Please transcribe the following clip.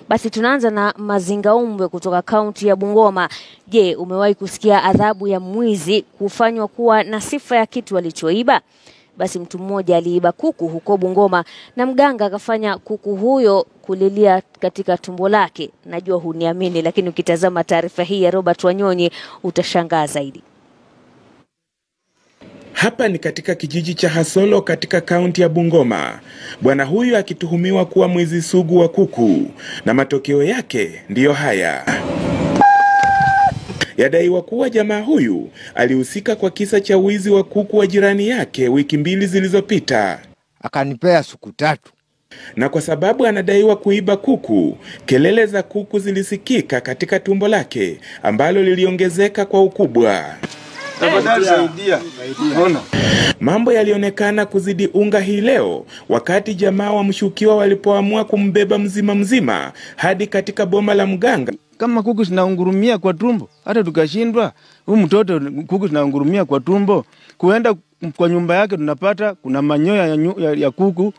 Basi tunaanza na Mazinga Umbwe kutoka kaunti ya Bungoma. Je, umewahi kusikia adhabu ya mwizi kufanywa kuwa na sifa ya kitu alichoiba? Basi mtu mmoja aliiba kuku huko Bungoma na mganga akafanya kuku huyo kulilia katika tumbo lake. Najua huniamini, lakini ukitazama taarifa hii ya Robert Wanyonyi utashangaa zaidi. Hapa ni katika kijiji cha Hasolo katika kaunti ya Bungoma. Bwana huyu akituhumiwa kuwa mwizi sugu wa kuku, na matokeo yake ndiyo haya. Yadaiwa kuwa jamaa huyu alihusika kwa kisa cha wizi wa kuku wa jirani yake wiki 2 zilizopita. Akanipea siku 3. Na kwa sababu anadaiwa kuiba kuku, kelele za kuku zilisikika katika tumbo lake ambalo liliongezeka kwa ukubwa. Mambo yalionekana kuzidi unga hii leo wakati jamaa wa mshukiwa walipoamua kumbeba mzima hadi katika boma la mganga. Kama kuku zinaungurumia kwa tumbo, hata tukashindwa huyu mtoto kuku zinaungurumia kwa tumbo, kuenda kwa nyumba yake tunapata kuna manyoya ya kuku